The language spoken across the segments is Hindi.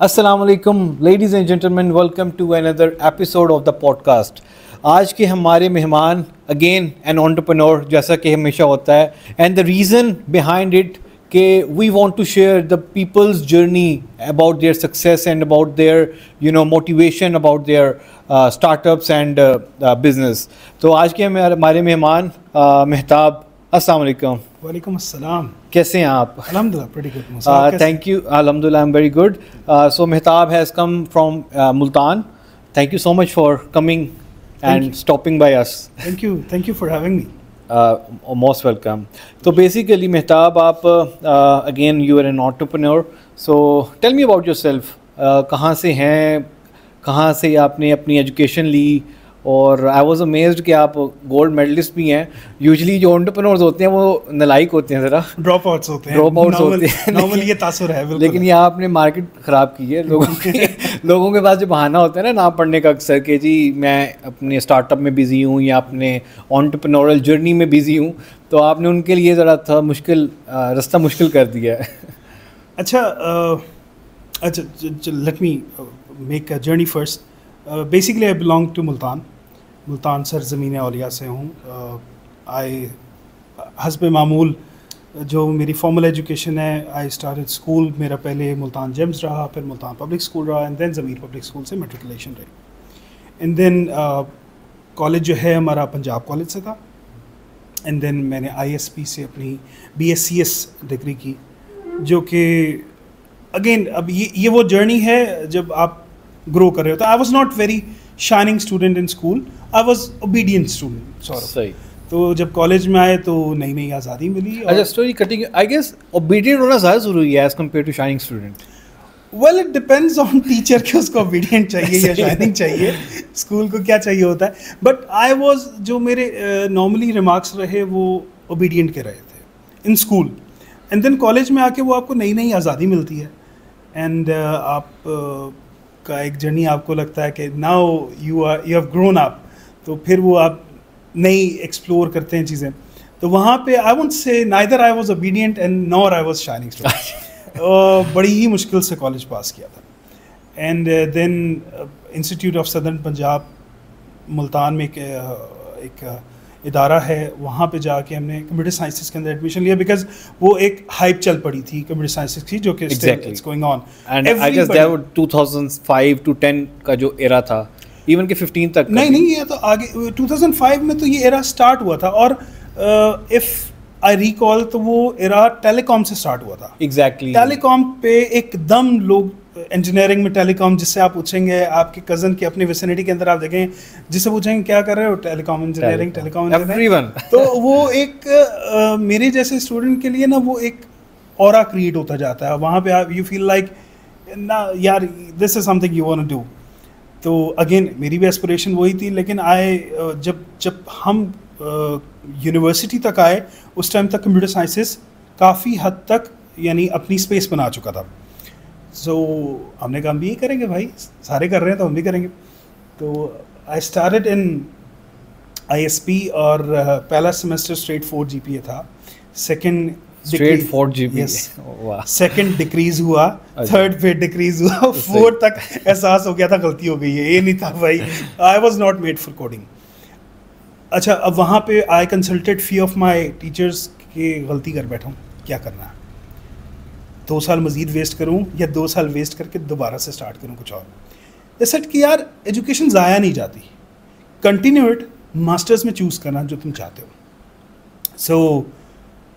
अस्सलाम वालेकुम ladies and gentleman, welcome to another episode of the podcast. आज के हमारे मेहमान अगेन एन एंटरप्रेन्योर, जैसा कि हमेशा होता है, and the reason behind it कि we want to share the people's journey about their success and about their motivation about their startups and business. तो आज के हमारे मेहमान मेहताब, अस्सलाम वालेकुम। वालेकुम अस्सलाम। कैसे हैं आप? अल्हम्दुलिल्लाह pretty good. Thank you. Alhamdulillah, I'm very good. So Mehtab has come from Multan. Thank you so much for coming and stopping by us. Thank you for having me. Most welcome. So basically, Mehtab, आप again you are an entrepreneur. So tell me about yourself. कहाँ से हैं, कहाँ से आपने अपनी एजुकेशन ली, और आई वॉज अमेज्ड कि आप गोल्ड मेडलिस्ट भी हैं। यूजली जो एंटरप्रेन्योर्स होते हैं वो नलायक होते हैं, ज़रा ड्रॉप आउट्स होते हैं नॉर्मल ये तासुर है बिल्कुल। लेकिन यहाँ आपने मार्केट ख़राब की है लोगों के पास जो बहाना होता है ना पढ़ने का अक्सर, कि जी मैं अपने स्टार्टअप में बिज़ी हूँ या अपने एंटरप्रेन्योरल जर्नी में बिज़ी हूँ, तो आपने उनके लिए ज़रा था मुश्किल रास्ता मुश्किल कर दिया है। अच्छा, let me make a journey first. Basically I belong to Multan सरज़मीन औलिया से हूँ। आई हस्ब मामूल जो मेरी फॉर्मल एजुकेशन है, आई स्टार्टेड स्कूल, मेरा पहले मुल्तान जेम्स रहा, फिर मुल्तान पब्लिक स्कूल रहा, and then Zameer public school से मेट्रिकुलेशन रही। एंड देन कॉलेज जो है हमारा पंजाब कॉलेज से था। एंड देन मैंने ISP से अपनी BScs डिग्री की, जो कि अगेन अब ये वो जर्नी है जब आप ग्रो कर रहे हो। तो I was not very shining student in school, I was obedient student सही। तो जब कॉलेज में आए तो नई नई आज़ादी मिली। अच्छा, story cutting, I guess obedient होना ज़्यादा ज़रूरी है as compare to shining student. Well, it depends on teacher कि उसको ओबीडियंट चाहिए या शाइनिंग चाहिए, स्कूल को क्या चाहिए होता है। बट आई वॉज, जो मेरे नॉर्मली रिमार्क्स रहे वो ओबीडियंट के रहे थे in school. And then college में आके वो आपको नई नई आज़ादी मिलती है, एंड आप का एक जर्नी आपको लगता है कि now you have grown up, तो फिर वो आप नई एक्सप्लोर करते हैं चीज़ें। तो वहाँ पे I won't say neither I was obedient and nor I was shining student. बड़ी ही मुश्किल से कॉलेज पास किया था। And then institute of southern Punjab Multan में एक इदारा है, वहाँ पे जाके हमने कंप्यूटर साइंसेस के अंदर एडमिशन लिया, बिकॉज वो एक हाइप चल पड़ी थी कंप्यूटर साइंसेस की, जो कि it's going on. And I guess that was 2005 to 10 का जो एरा था, इवन के 15 तक नहीं, ये तो आगे 2005 में तो ये एरा स्टार्ट हुआ था। और इफ आई रिकॉल तो वो एरा टेलीकॉम से स्टार्ट हुआ था। एग्जैक्टली टेलीकॉम पे एकदम लोग इंजीनियरिंग में टेलीकॉम, जिससे आप पूछेंगे आपके कज़न की अपनी विसिनिटी के अंदर आप देखें, जिससे पूछेंगे क्या कर रहे हो, टेलीकॉम इंजीनियरिंग, टेलीकॉम एवरीवन। तो वो एक मेरे जैसे स्टूडेंट के लिए ना वो एक ऑरा क्रिएट होता जाता है वहाँ पे। आप यू फील लाइक ना यार this is something you want to do. तो अगेन मेरी भी एस्पिरेशन वही थी, लेकिन जब हम यूनिवर्सिटी तक आए, उस टाइम तक कंप्यूटर साइंसेस काफ़ी हद तक यानी अपनी स्पेस बना चुका था। सो हमने कहा हम भी ये करेंगे भाई, सारे कर रहे हैं तो हम भी करेंगे। तो आई स्टार्टेड इन ISP, और पहला सेमेस्टर स्ट्रेट 4 GPA था। सेकंड स्ट्रेट 4 GPA, वाह। सेकंड डिक्रीज हुआ, थर्ड पे डिक्रीज हुआ, फोर्थ तक एहसास हो गया था गलती हो गई है, ये नहीं था भाई, I was not made for coding. अच्छा, अब वहाँ पे I consulted few of my teachers कि गलती कर बैठा हूँ, क्या करना है, 2 साल मज़ीद वेस्ट करूँ या 2 साल वेस्ट करके दोबारा से स्टार्ट करूँ कुछ और। जैसे कि यार एजुकेशन ज़ाया नहीं जाती, कंटिन्यू इट, मास्टर्स में चूज़ करना जो तुम चाहते हो। सो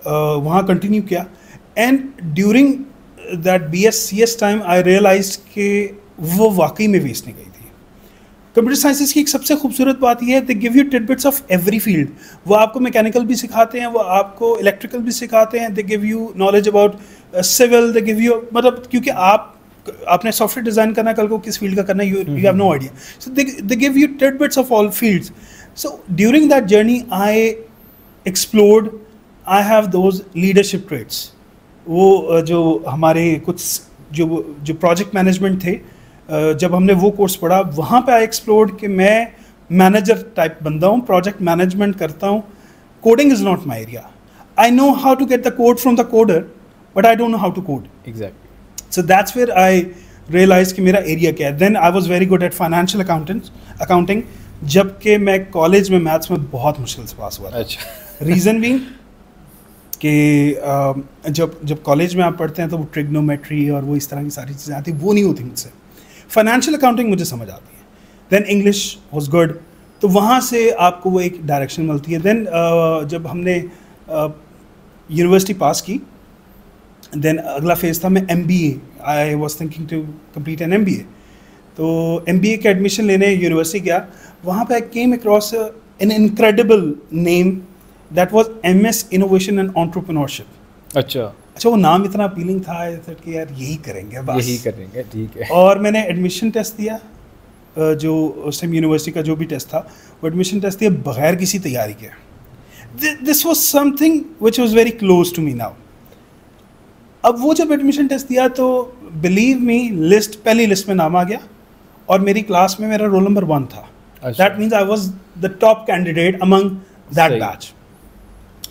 वहाँ कंटिन्यू किया, and during that BScs time I realise कि वो वाकई में वेस्ट नहीं गई थी। कंप्यूटर साइंसेस की एक सबसे खूबसूरत बात यह है, दे give you tidbits of every field. वो आपको मैकेनिकल भी सिखाते हैं, वो आपको इलेक्ट्रिकल भी सिखाते हैं, they give you knowledge about civil, they give you, मतलब क्योंकि आपने सॉफ्टवेयर डिज़ाइन करना, कल को किस फील्ड का करना है, you have no idea. So they give you tidbits of all fields. So during that journey I explored, I have those leadership traits. वो जो हमारे कुछ जो प्रोजेक्ट मैनेजमेंट थे, जब हमने वो कोर्स पढ़ा, वहाँ पे आई एक्सप्लोर्ड कि मैं मैनेजर टाइप बंदा हूँ, प्रोजेक्ट मैनेजमेंट करता हूँ, coding is not my area. I know how to get the code from the coder, but I don't know how to code. Exactly. So that's where I realise कि मेरा एरिया क्या है. Then I was very good at financial accounting, जबकि मैं कॉलेज में मैथ्स में बहुत मुश्किल से पास हुआ था. अच्छा. रीज़न बीइंग कि जब कॉलेज में आप पढ़ते हैं तो वो ट्रिग्नोमेट्री और वो इस तरह की सारी चीज़ें आती, वो नहीं होती मुझसे. फाइनेंशियल अकाउंटिंग मुझे समझ आती है. देन इंग्लिश वाज गुड, तो वहाँ से आपको वो एक डायरेक्शन मिलती है. देन जब हमने यूनिवर्सिटी पास की, देन अगला फेज़ था मैं MBA. I was thinking to complete an MBA. तो MBA के एडमिशन लेने यूनिवर्सिटी गया. वहाँ पे I came across an incredible name that was MS innovation and entrepreneurship. अच्छा, वो नाम इतना अपीलिंग था कि यार यही करेंगे बस, यही करेंगे, ठीक है. और मैंने एडमिशन टेस्ट दिया, जो उस टाइम यूनिवर्सिटी का जो भी टेस्ट था, वो एडमिशन टेस्ट दिया बगैर किसी तैयारी के. This was something which was very close to me now. अब वो जब एडमिशन टेस्ट दिया तो बिलीव मी, पहली लिस्ट में नाम आ गया और मेरी क्लास में मेरा रोल नंबर 1 था. That means I was the top candidate among that batch.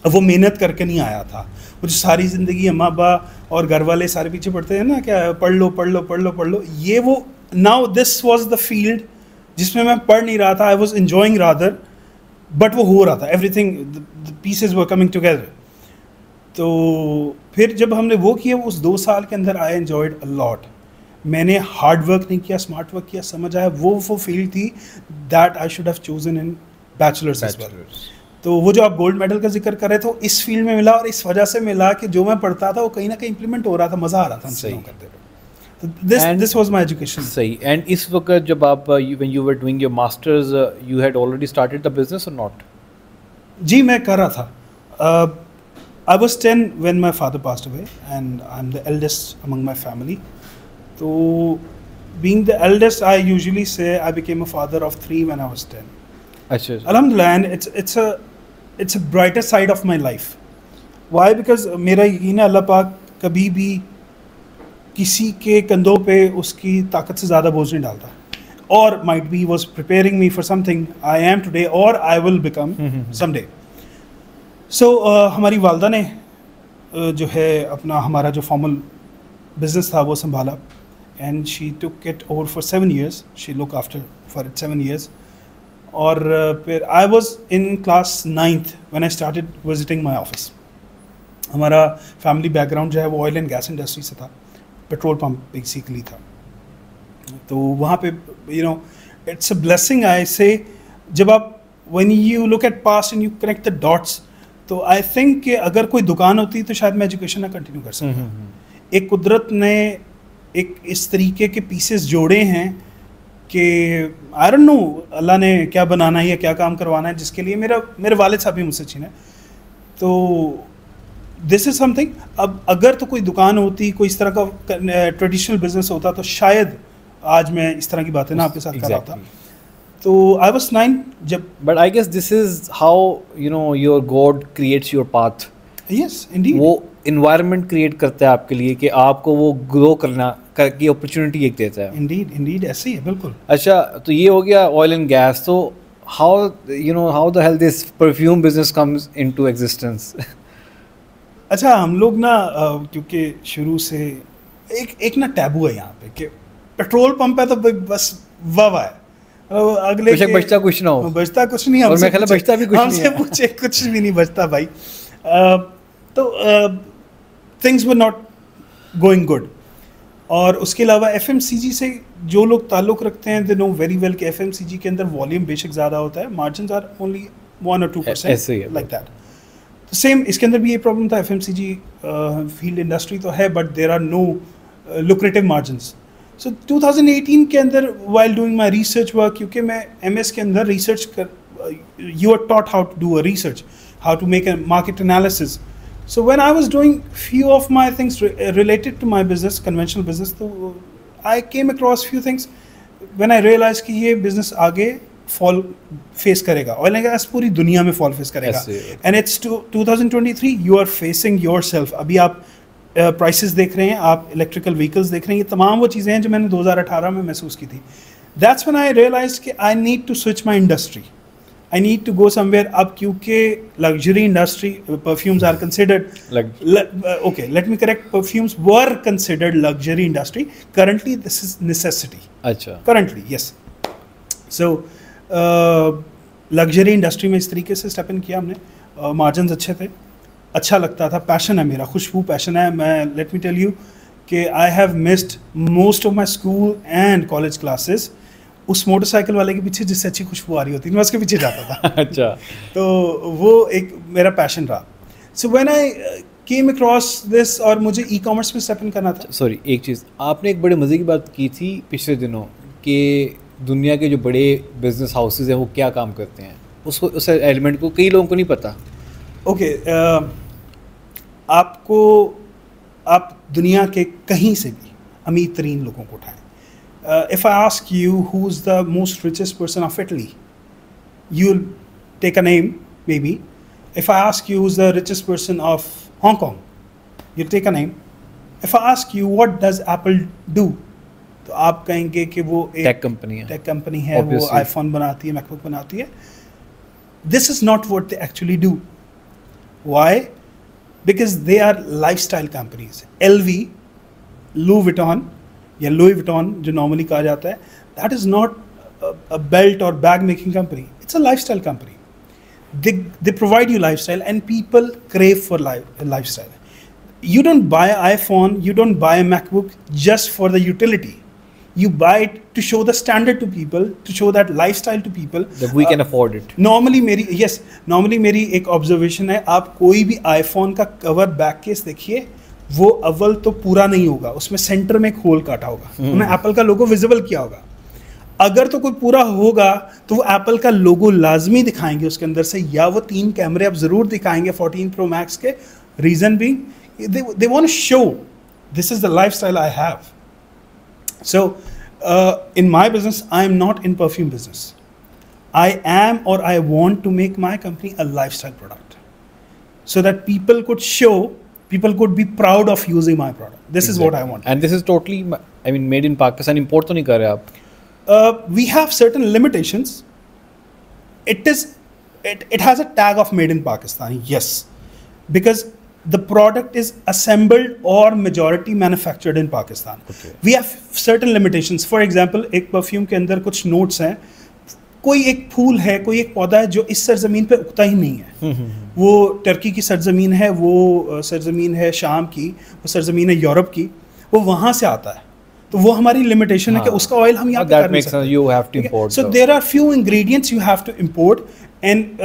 अब वो मेहनत करके नहीं आया था. मुझे सारी ज़िंदगी अम्मा अब्बा और घर वाले सारे पीछे पढ़ते हैं ना, क्या पढ़ लो पढ़ लो पढ़ लो पढ़ लो, ये वो. Now this was the field जिसमें मैं पढ़ नहीं रहा था, I was enjoying rather, but वो हो रहा था, everything the pieces were coming together. तो फिर जब हमने वो किया, उस 2 साल के अंदर आई एंजॉयड अ लॉट. मैंने हार्ड वर्क नहीं किया, स्मार्ट वर्क किया. समझ आया वो फील्ड थी that I should have chosen in bachelors as well. तो वो जो आप गोल्ड मेडल का जिक्र कर रहे थे, इस फील्ड में मिला और इस वजह से मिला कि जो मैं पढ़ता था वो कहीं ना कहीं इंप्लीमेंट हो रहा था, मज़ा आ रहा था सही करते हुए. तो दिस वाज माय एजुकेशन. सही. एंड इस वक्त जब आप when you were doing your masters, you had already started the business और नॉट? जी, मैं कर रहा था. I was 10 when my father passed away and I am the eldest among my family. तो being the eldest, I usually say I became a father of 3 when I was 10. अच्छा. अल्हम्दुलिल्लाह, and it's a brighter side of my life. Why? Because मेरा यकीन है अल्लाह पाक कभी भी किसी के कंधों पे उसकी ताकत से ज़्यादा बोझ नहीं डालता. और might be was preparing me for something I am today or I will become someday. So हमारी वालदा ने जो है अपना हमारा जो फॉर्मल बिजनेस था वो संभाला, and she took it over for 7 years. She looked after for it 7 years. और फिर I was in class 9th when I started visiting my office. हमारा फैमिली बैकग्राउंड जो है वो ऑयल एंड गैस इंडस्ट्री से था, पेट्रोल पंप बेसिकली था. तो वहाँ पे इट्स अ ब्लेसिंग आई से, जब आप when you look at past and you connect the dots, तो आई थिंक कि अगर कोई दुकान होती तो शायद मैं एजुकेशन ना कंटिन्यू कर सकता. एक कुदरत ने एक इस तरीके के पीसेस जोड़े हैं कि आई डोंट नो अल्लाह ने क्या बनाना है या क्या काम करवाना है, जिसके लिए मेरे वालिद साहब भी मुझसे छीने. तो दिस इज़ समथिंग. अब अगर तो कोई दुकान होती, कोई इस तरह का ट्रेडिशनल बिजनेस होता, तो शायद आज मैं इस तरह की बातें ना आपके साथ कर रहा था. तो आई वाज 9 जब. But I guess this is how your God creates your path. Yes indeed. वो इन्वायरमेंट क्रिएट करता है आपके लिए कि आपको वो ग्रो करना की अपॉर्चुनिटी एक देता है. इंडीड ऐसे ही है, बिल्कुल. अच्छा, तो ये हो गया ऑयल एंड गैस. तो how the hell this perfume business comes into existence? अच्छा, हम लोग ना क्योंकि शुरू से एक ना टैबू है यहाँ पे कि पेट्रोल पंप है तो बस वाह है. अगले बचता कुछ ना हो. बचता कुछ नहीं. और मैं ख्याल बचता भी कुछ नहीं है. पूछे कुछ भी नहीं बचता भाई. तो things were not going good. और उसके अलावा FMCG से जो लोग ताल्लुक़ रखते हैं, दे नो वेरी वेल कि FMCG के अंदर वॉल्यूम बेशक ज़्यादा होता है, margin are only 1 or 2% like that. तो सेम इसके अंदर भी ये प्रॉब्लम था. FMCG फील्ड इंडस्ट्री तो है, but there are no lucrative margins. So 2018 के अंदर while doing my research work, क्योंकि मैं MS के अंदर रिसर्च कर, you are taught how to do a research, how to make a market analysis. So when I was doing few of my things related to my business, conventional business, so I came across few things when I realized कि ये business आगे fall face करेगा. Oil and gas पूरी दुनिया में fall face करेगा. And it's 2023, you are facing yourself. अभी आप prices देख रहे हैं, आप electrical vehicles देख रहे हैं, ये तमाम वो चीज़ें हैं जो मैंने 2018 में महसूस की थी. That's when I realized कि I need to switch my industry. I need to go somewhere. अब क्योंकि luxury industry perfumes are considered okay, let me correct, perfumes were considered luxury industry. Currently this is necessity. अच्छा. Currently yes. So luxury industry में इस तरीके से step in किया हमने. Margins अच्छे थे, अच्छा लगता था, passion है मेरा, खुशबू passion है. मैं let me tell you कि I have missed most of my school and college classes उस मोटरसाइकिल वाले के पीछे जिससे अच्छी खुशबू आ रही होती मैं उसके पीछे जाता था. अच्छा. तो वो एक मेरा पैशन रहा. So when I came across this और मुझे ई कॉमर्स में स्टेप इन करना था. सॉरी, एक चीज़ आपने एक बड़े मज़े की बात की थी पिछले दिनों कि दुनिया के जो बड़े बिजनेस हाउसेज हैं वो क्या काम करते हैं. उसको उस एलिमेंट को कई लोगों को नहीं पता. ओके, आप दुनिया के कहीं से भी अमीर तरीन लोगों को उठाएं. If I ask you who's the most richest person of Italy, you'll take a name maybe. If I ask you who's the richest person of Hong Kong, you'll take a name. If I ask you what does Apple do, तो आप कहेंगे कि वो एक टेक कंपनी है, वो आईफोन बनाती है, मैकबुक बनाती है. This is not what they actually do. Why? Because they are lifestyle companies. LV, Louis Vuitton या लुई विटॉन जो नॉर्मली कहा जाता है, that is not a belt और bag making company. It's a lifestyle company. They provide you lifestyle and people crave for lifestyle. You don't buy an iPhone, you don't buy a MacBook just for the utility. You buy it to show the standard to people, to show that lifestyle to people. That we can afford it. Normally मेरी एक observation है, आप कोई भी iPhone का cover back case देखिए, वो अव्वल तो पूरा नहीं होगा, उसमें सेंटर में एक होल काटा होगा, उन्होंने एप्पल का लोगो विजिबल किया होगा. अगर तो कोई पूरा होगा तो वो एप्पल का लोगो लाजमी दिखाएंगे उसके अंदर से, या वो 3 कैमरे अब ज़रूर दिखाएंगे 14 Pro Max के. Reason being they want to show this is the lifestyle I have. So in my business I am not in perfume business. I am और I want to make my company a lifestyle product so that people could be proud of using my product. This is what I want. And this is totally, I mean, made in Pakistan. Import तो नहीं कर रहे आप? We have certain limitations. It has a tag of made in Pakistan, yes, because the product is assembled or majority manufactured in Pakistan. Okay. We have certain limitations. For example, एक परफ्यूम के अंदर कुछ नोट्स हैं. कोई एक फूल है, कोई एक पौधा है जो इस सरजमीन पे उगता ही नहीं है. वो टर्की की सरजमीन है, वो सरजमीन है शाम की, वो सरजमीन है यूरोप की, वो वहाँ से आता है. तो वो हमारी लिमिटेशन है कि उसका ऑयल हम यहाँ पे कर नहीं सकते. So there are few ingredients you have to import. And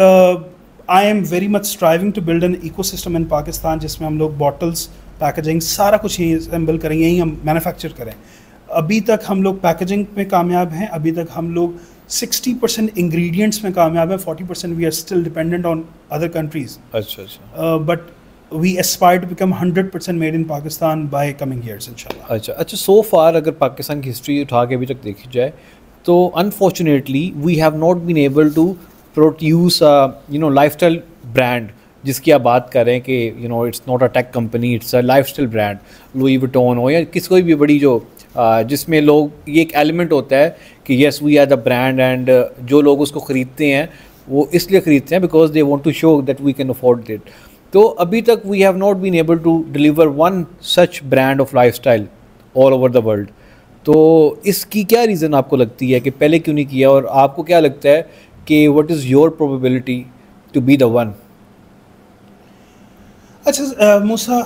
I am very much striving to build an ecosystem in Pakistan जिसमें हम लोग बॉटल्स, पैकेजिंग सारा कुछ यहीं असेंबल करें, यहीं हम मैन्युफैक्चर करें. अभी तक हम लोग पैकेजिंग में कामयाब हैं. अभी तक हम लोग 60% इंग्रेडिएंट्स में कामयाब है. 40% we are still dependent on other countries. अच्छा. But we aspire to become 100% made in Pakistan by coming years इंशाल्लाह. अच्छा. सो फार अगर पाकिस्तान की हिस्ट्री उठा के अभी तक देखी जाए तो unfortunately we have not been able to produce lifestyle brand जिसकी आप बात कर रहे हैं कि it's not a tech company, it's a lifestyle brand. Louis Vuitton हो या किसी कोई भी बड़ी जो जिसमें लोग ये एक एलिमेंट होता है कि yes we are the brand, and जो लोग उसको ख़रीदते हैं वो इसलिए ख़रीदते हैं because they want to show that we can afford it. तो अभी तक we have not been able to deliver one such brand of lifestyle all over the world. तो इसकी क्या रीज़न आपको लगती है कि पहले क्यों नहीं किया, और आपको क्या लगता है कि what is your probability to be the one? अच्छा Musa,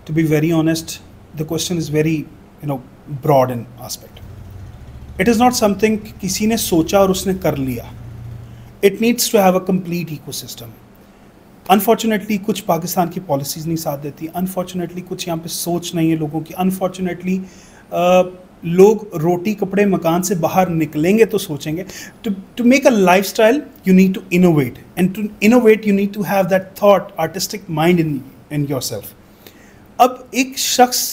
to be very honest, the question is very broad in aspect. It is not something किसी ने सोचा और उसने कर लिया. It needs to have a complete ecosystem. Unfortunately कुछ पाकिस्तान की पॉलिसीज़ नहीं साथ देती. Unfortunately कुछ यहाँ पे सोच नहीं है लोगों की. Unfortunately लोग रोटी कपड़े मकान से बाहर निकलेंगे तो सोचेंगे. To make a lifestyle you need to innovate, and to innovate you need to have that thought, artistic mind in yourself. अब एक शख्स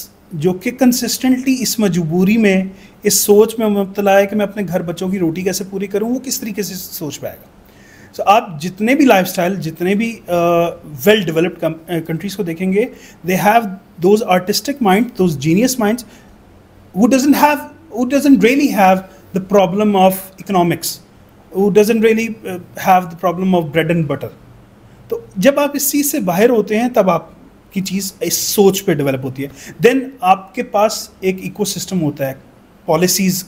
जो कि कंसिस्टेंटली इस मजबूरी में, इस सोच में मुब्तला है कि मैं अपने घर बच्चों की रोटी कैसे पूरी करूं, वो किस तरीके से सोच पाएगा? सो आप जितने भी लाइफस्टाइल, जितने भी वेल डेवलप्ड कंट्रीज़ को देखेंगे, they have those artistic mind, those genius minds who doesn't really have the problem of economics who doesn't really have the problem of bread and butter. तो जब आप इस चीज़ से बाहर होते हैं तब आपकी चीज़ इस सोच पे डेवलप होती है. देन आपके पास एक इकोसिस्टम होता है, पॉलिसीज़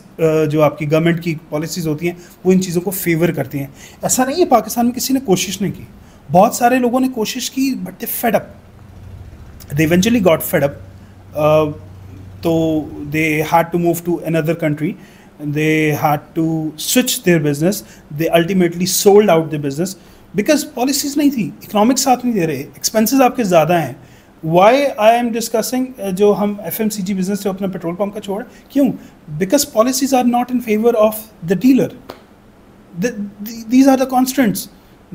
जो आपकी गवर्नमेंट की पॉलिसीज़ होती हैं वो इन चीज़ों को फेवर करती हैं. ऐसा नहीं है पाकिस्तान में किसी ने कोशिश नहीं की, बहुत सारे लोगों ने कोशिश की, but they fed up, they eventually got fed up. तो they had to move to another country, they had to switch their business, they ultimately sold out their business because policies नहीं थी, economics साथ नहीं दे रहे, expenses आपके ज़्यादा हैं. Why I am discussing जो हम FMCG business से अपना पेट्रोल पंप का छोड़, क्यों? Because policies are not in favor of the dealer. These are the constraints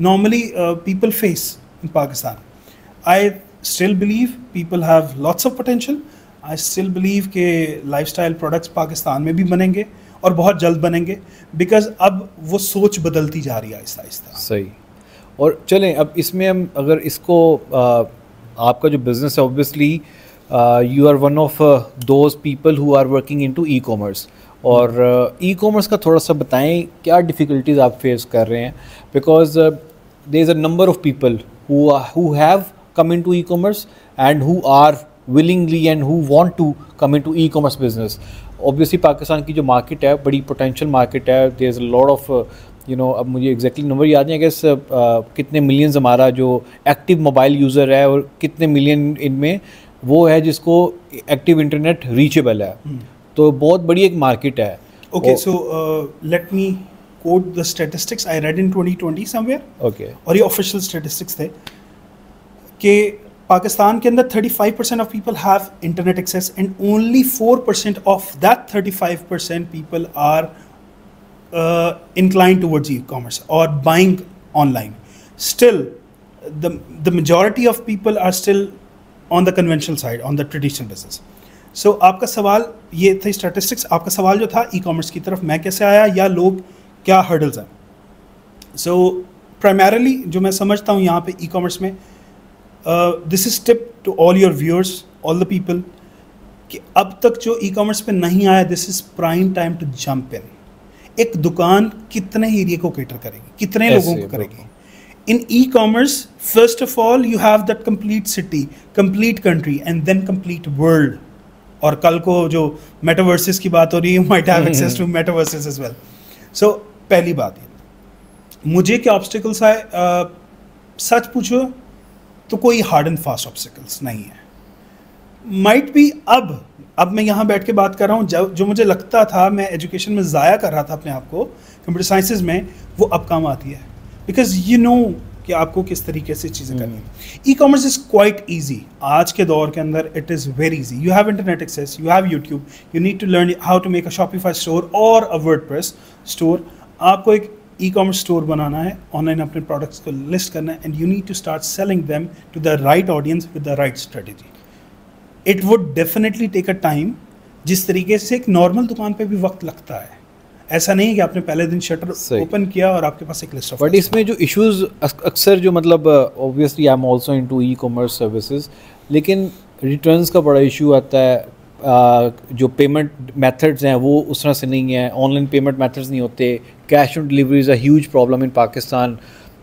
normally people face in Pakistan. I still believe people have lots of potential. I still believe के lifestyle products पाकिस्तान में भी बनेंगे और बहुत जल्द बनेंगे, बिकॉज अब वो सोच बदलती जा रही है आहिस्ता आहिस्ता. सही. और चलें अब इसमें हम अगर इसको आपका जो बिज़नेस है, obviously you are one of those people who are working into e commerce, और ई कॉमर्स का थोड़ा सा बताएं क्या डिफ़िकल्टीज आप फेस कर रहे हैं, because there is a number of people who have come into e commerce and who are willingly and who want to come into e-commerce business. Obviously Pakistan की जो मार्केट है बड़ी पोटेंशियल मार्केट है, there is a lot of अब मुझे एग्जैक्टली नंबर याद नहीं है, गेस कितने मिलियंस हमारा जो एक्टिव मोबाइल यूज़र है और कितने मिलियन इनमें वो है जिसको एक्टिव इंटरनेट रीचेबल है. तो बहुत बड़ी एक मार्केट है. Okay, so let me quote the statistics I read in 2020 somewhere. Okay. और ये ऑफिशियल स्टैटिस्टिक्स थे कि पाकिस्तान के अंदर 35% of people have internet access and only 4% of that 35% people are inclined towards e-commerce or buying online. Still, the majority of people are still on the conventional side, on the traditional business. So आपका सवाल ये थे स्टैटिस्टिक्स, आपका सवाल जो था ई-कॉमर्स की तरफ मैं कैसे आया या लोग क्या हर्डल्स हैं. सो प्राइमरली जो मैं समझता हूँ यहाँ पे ई-कॉमर्स में, this is tip to all your viewers, all the people, कि अब तक जो ई कॉमर्स पे नहीं आया, this is prime time to jump in. एक दुकान कितने एरिया को कैटर करेगी, कितने लोगों को करेगी? In e-commerce first of all you have that complete city, complete country and then complete world. और कल को जो मेटावर्सेस की बात हो रही है, you might have access to metaverses as well. So पहली बात ये, मुझे क्या ऑब्स्टिकल्स आए, सच पूछो तो कोई हार्ड एंड फास्ट ऑब्स्टिकल्स नहीं है. माइट बी अब मैं यहाँ बैठ के बात कर रहा हूँ, जो मुझे लगता था मैं एजुकेशन में ज़ाया कर रहा था अपने आप को कंप्यूटर साइंसेज में, वो अब काम आती है, बिकॉज यू नो कि आपको किस तरीके से चीज़ें करनी है. E commerce is quite easy आज के दौर के अंदर. It is very easy. You have internet access, you have YouTube, you need to learn how to make a Shopify store और अ वर्डप्रेस स्टोर. आपको एक ई कॉमर्स स्टोर बनाना है, ऑनलाइन अपने प्रोडक्ट्स को लिस्ट करना है, and you need to start selling them to the right audience with the right strategy. It would definitely take a time, जिस तरीके से एक नॉर्मल दुकान पे भी वक्त लगता है. ऐसा नहीं है कि आपने पहले दिन शटर ओपन किया और आपके पास एक लिस्ट ऑफ. बट इसमें जो इश्यूज अक्सर जो मतलब obviously I am also into e commerce services, लेकिन रिटर्न्स का बड़ा इशू आता है. जो पेमेंट मेथड्स हैं वो उस तरह से नहीं है, ऑनलाइन पेमेंट मेथड्स नहीं होते. Cash on delivery is a huge problem in Pakistan,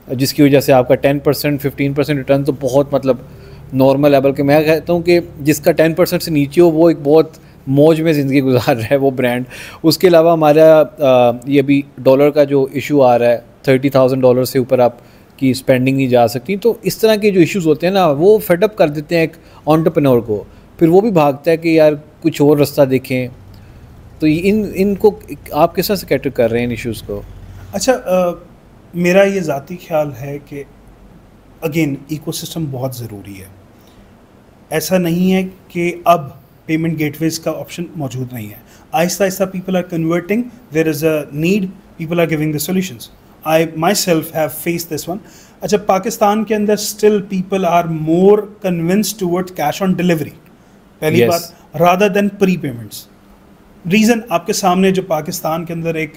जिसकी वजह से आपका 10% 15% रिटर्न तो बहुत मतलब नॉर्मल है. बल्कि मैं कहता हूँ कि जिसका 10% से नीचे हो वो एक बहुत मौज में ज़िंदगी गुजार रहा है वो ब्रांड. उसके अलावा हमारा ये भी डॉलर का जो इशू आ रहा है, $30,000 से ऊपर आपकी स्पेंडिंग नहीं जा सकती. तो इस तरह के जो इश्यूज़ होते हैं ना, वो फेडअप कर देते हैं एक एंटरप्रेन्योर को. फिर वो भी भागता है कि यार कुछ और रास्ता देखें. तो इनको आप किस तरह से कैटर कर रहे हैं इन इश्यूज़ को? अच्छा, मेरा ये ज़ाती ख्याल है कि अगेन इकोसिस्टम बहुत ज़रूरी है. ऐसा नहीं है कि अब पेमेंट गेटवेज का ऑप्शन मौजूद नहीं है. आहिस्ता आहिस्ता people are converting, there is a need, people are giving the solutions. I myself have face this one. अच्छा, पाकिस्तान के अंदर still people are more convinced towards cash on delivery, पहली बात, rather than pre payments. Reason आपके सामने, जो पाकिस्तान के अंदर एक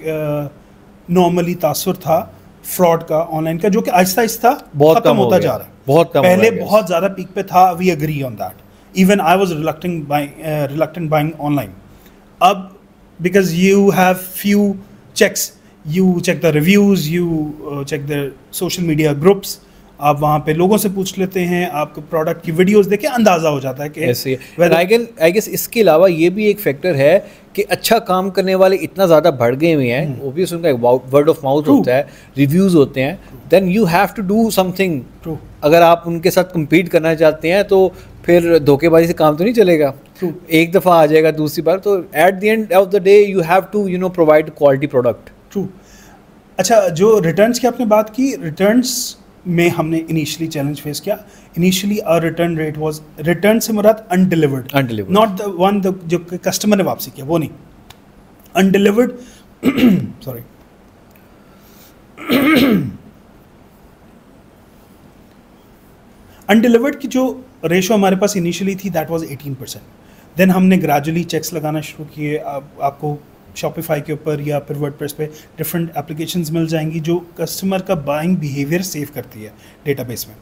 नॉर्मली तासुर था फ्रॉड का, ऑनलाइन का, जो कि आहिस्ता आहिस्ता खत्म होता जा रहा है. बहुत कम. पहले बहुत ज़्यादा पीक पे था, we agree on that. Even I was reluctant buying online. Ab, because you have few checks, you check the reviews, you check the social media groups, आप वहाँ पे लोगों से पूछ लेते हैं, आपको प्रोडक्ट की वीडियोस देख के अंदाज़ा हो जाता है कि ऐसे आई गेस इसके अलावा ये भी एक फैक्टर है कि अच्छा काम करने वाले इतना ज़्यादा बढ़ गए हुए हैं, ओब्वियस उनका वर्ड ऑफ माउथ होता है, रिव्यूज़ होते हैं, then you have to do something. अगर आप उनके साथ कम्पीट करना चाहते हैं तो फिर धोखेबाजी से काम तो नहीं चलेगा। एक दफ़ा आ जाएगा, दूसरी बार तो at the end of the day you have to provide quality product. True. अच्छा, जो रिटर्न्स की आपने बात की, रिटर्न्स में हमने इनिशियली चैलेंज फेस किया। Initially our return rate was, return से मुराद अनडिलीवर्ड, नॉट द वन जो कस्टमर ने वापसी किया, वो नहीं, अनडिलीवर्ड सॉरी अनडिलीवर्ड की जो रेशो हमारे पास इनिशियली थी दैट वाज 18%। देन हमने ग्रेजुअली चेक्स लगाना शुरू किए। आपको शॉपिफाई के ऊपर या फिर वर्डप्रेस पे डिफरेंट एप्लीकेशंस मिल जाएंगी जो कस्टमर का बाइंग बिहेवियर सेव करती है डेटाबेस में।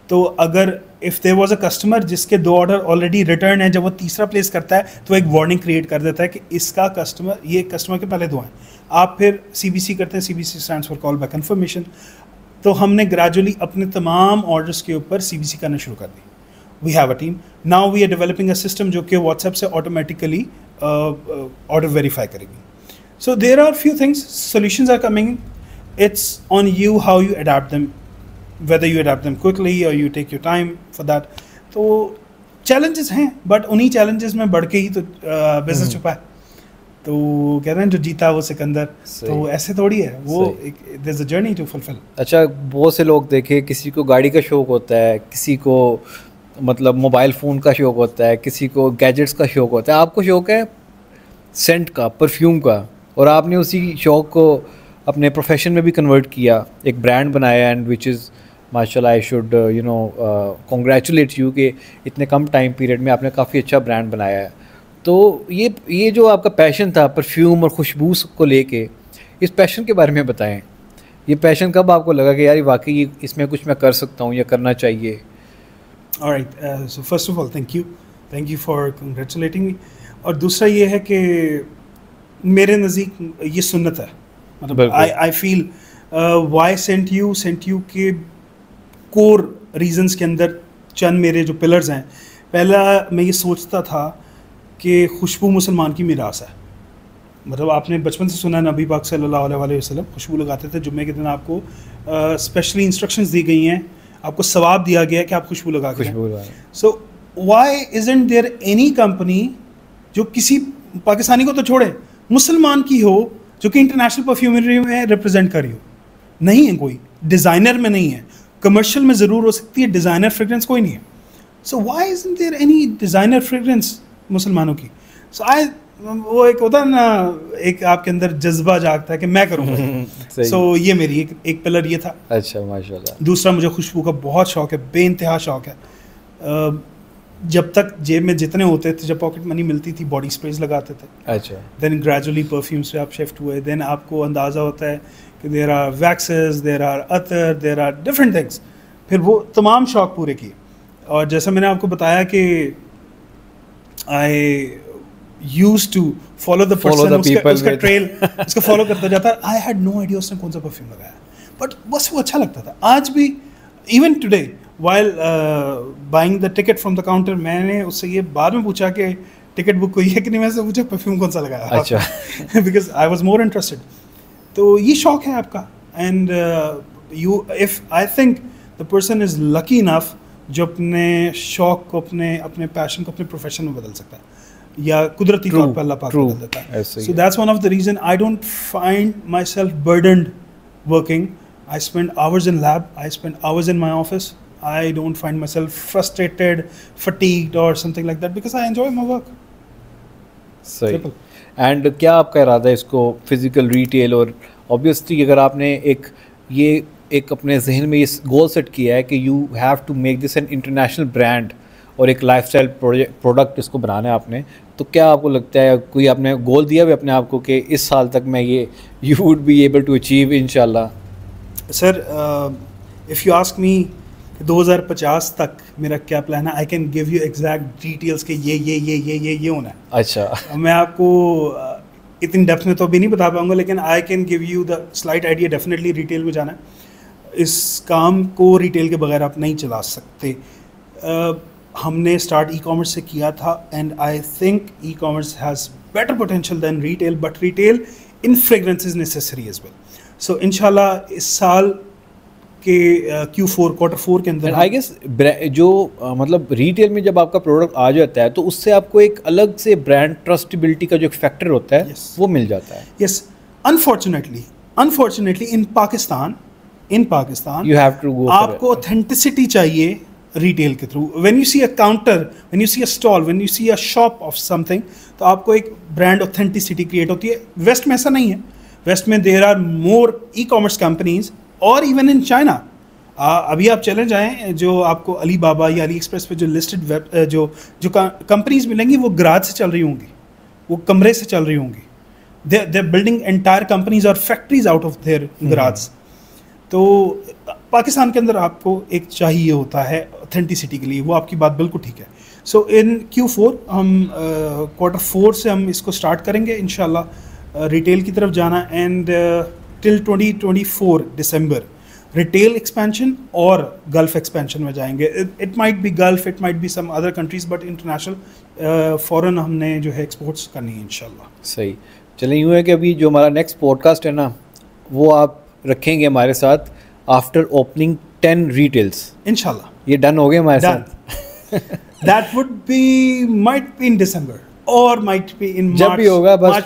तो अगर if there was a customer जिसके 2 ऑर्डर ऑलरेडी रिटर्न है, जब वो तीसरा प्लेस करता है तो एक वार्निंग क्रिएट कर देता है कि इसका कस्टमर, ये कस्टमर के पहले 2 हैं। आप फिर CBC करते हैं, CBC stands for call back information. तो हमने ग्रेजुअली अपने तमाम ऑर्डर्स के ऊपर CBC करना शुरू कर दी। We have a team now, we are developing a system जो कि व्हाट्सएप से ऑटोमेटिकली ऑर्डर वेरीफाई करेगी। So there are few things, solutions are coming. It's on you how you adapt them, whether you adapt them quickly or you take your time for that. तो challenges हैं, but उन्हीं challenges में बढ़ के ही तो business छुपा है। तो कह रहे हैं जो जीता वो सिकंदर, तो ऐसे थोड़ी है वो, there's a journey to fulfill। अच्छा, बहुत से लोग देखे, किसी को गाड़ी का शौक होता है, किसी को मतलब मोबाइल फ़ोन का शौक होता है, किसी को गैजेट्स का शौक होता है, आपको शौक है सेंट का, परफ्यूम का, और आपने उसी शौक को अपने प्रोफेशन में भी कन्वर्ट किया, एक ब्रांड बनाया, एंड विच इज़ माशाल्लाह आई शुड कॉन्ग्रेचुलेट यू कि इतने कम टाइम पीरियड में आपने काफ़ी अच्छा ब्रांड बनाया है। तो ये जो आपका पैशन था परफ्यूम और खुशबू को लेके, इस पैशन के बारे में बताएं। ये पैशन कब आपको लगा कि यार वाकई इसमें कुछ मैं कर सकता हूँ या करना चाहिए? Alright, so first of all thank you for congratulating me. और दूसरा ये है कि मेरे नज़दीक ये सुन्नत है, मतलब I feel why sent you के कोर रीजंस के अंदर चंद मेरे जो पिलर्स हैं। पहला, मैं ये सोचता था कि खुशबू मुसलमान की मीरास है। मतलब आपने बचपन से सुना, नबी पाक सल्लल्लाहु अलैहि वसल्लम खुशबू लगाते थे। जुम्मे के दिन आपको स्पेशली इंस्ट्रक्शंस दी गई हैं, आपको सवाब दिया गया है कि आप खुशबू लगा के। So why isn't there any company जो किसी पाकिस्तानी को तो छोड़े, मुसलमान की हो, जो कि इंटरनेशनल परफ्यूमरी में रिप्रेजेंट कर रही हो? नहीं है कोई, डिज़ाइनर में नहीं है, कमर्शियल में ज़रूर हो सकती है, डिज़ाइनर फ्रेग्रेंस कोई नहीं है। So why isn't there any designer fragrance मुसलमानों की? सो वो एक होता है ना, एक आपके अंदर जज्बा जागता है कि मैं करूँगा। सो ये मेरी एक पिलर ये था। अच्छा, माशाल्लाह। दूसरा, मुझे खुशबू का बहुत शौक है, बेइंतहा शौक है। जब तक जेब में जितने होते थे, जब पॉकेट मनी मिलती थी, बॉडी स्प्रेज लगाते थे। अच्छा। देन ग्रेजुअली परफ्यूम्स पे आप शिफ्ट हुए। देन आपको अंदाज़ा होता है कि there are waxes, there are अतर, देयर आर डिफरेंट थिंग्स। फिर वो तमाम शौक पूरे किए। और जैसा मैंने आपको बताया कि I used to follow the person, उसका ट्रेल उसका फॉलो करता जाता। आई हैड नो आइडिया उसने कौन सा परफ्यूम लगाया, बट बस वो अच्छा लगता था। आज भी, even today while buying the ticket from the counter, मैंने उससे ये बाद में पूछा कि टिकट बुक हुई है कि नहीं, मैंने उससे पूछा परफ्यूम कौन सा लगाया। अच्छा। Because I was more interested. तो ये शौक है आपका। And I think the person is lucky enough जो अपने शौक को, अपने पैशन को अपने प्रोफेशन में बदल सकता है, या कुदरती तौर पर अल्लाह पाक बदल देता है। So that's one of the reason I don't find myself burdened working. I spend hours in lab, I spend hours in my office. I don't find myself frustrated, fatigued or something like that because I enjoy my work. सही। एंड क्या आपका इरादा है इसको फिजिकल रिटेल, और ऑब्वियसली अगर आपने एक अपने जहन में इस गोल सेट किया है कि you have to make this an international brand और एक लाइफस्टाइल प्रोडक्ट इसको बनाना है आपने, तो क्या आपको लगता है कोई आपने गोल दिया हुआ अपने आप को कि इस साल तक मैं ये you would be able to achieve इंशाल्लाह? Sir, if you ask me 2050 तक मेरा क्या प्लान है, I can give you exact details के ये होना है। अच्छा। मैं आपको इतनी डेप्थ में तो अभी नहीं बता पाऊंगा, लेकिन आई can give you the slight idea. Definitely retail में जाना है, इस काम को रिटेल के बगैर आप नहीं चला सकते। हमने स्टार्ट ई कॉमर्स से किया था, and I think e-commerce has better potential than retail, but retail in fragrance is necessary as well. So इंशाल्लाह इस साल के Q4 क्वार्टर 4 के अंदर आई गेस जो मतलब रिटेल में जब आपका प्रोडक्ट आ जाता है तो उससे आपको एक अलग से ब्रांड ट्रस्टेबिलिटी का जो एक फैक्टर होता है वो मिल जाता है। Yes, unfortunately in Pakistan you have to go, आपको ऑथेंटिसिटी चाहिए रिटेल के through. When you see a counter, when you see a stall, when you see a shop of something, तो आपको एक ब्रांड ऑथेंटिसिटी क्रिएट होती है। वेस्ट में ऐसा नहीं है। वेस्ट में there are more e commerce companies, और इवन इन चाइना अभी आप चले जाएं, जो आपको अली बाबा या अली एक्सप्रेस पे जो लिस्टेड वेब जो कंपनीज मिलेंगी वो गराज से चल रही होंगी, वो कमरे से चल रही होंगी। दे बिल्डिंग एंटायर कंपनीज और factories out of their garage. तो पाकिस्तान के अंदर आपको एक चाहिए होता है ऑथेंटिसिटी के लिए, वो आपकी बात बिल्कुल ठीक है। सो इन Q4 हम क्वार्टर 4 से हम इसको स्टार्ट करेंगे इंशाल्लाह रिटेल की तरफ जाना, एंड टिल 2024 दिसंबर रिटेल एक्सपेंशन और गल्फ एक्सपेंशन में जाएंगे। It might be Gulf, it might be some other countries, but international foreign हमने जो है एक्सपोर्ट्स करनी है इंशाल्लाह। सही। चलिए, यूँ है कि अभी जो हमारा नेक्स्ट पॉडकास्ट है ना, वो आप रखेंगे हमारे साथ आफ्टर ओपनिंग 10 रिटेल्स इंशाल्लाह। ये डन हो गए हमारे साथ? That would be might be in December और माइट बी इन जब भी होगा, बस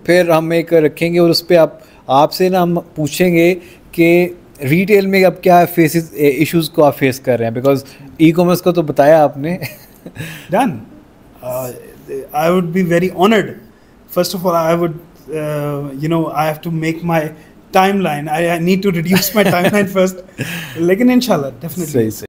फिर हम एक रखेंगे और उस पर आपसे ना हम पूछेंगे कि रिटेल में अब क्या फेसेस इश्यूज को आप फेस कर रहे हैं, बिकॉज ई कॉमर्स को तो बताया आपने। Done. I would be very honoured. First of all I would I have to make my timeline. I need to reduce my timeline first. लेकिन इंशाल्लाह डेफिनेटली।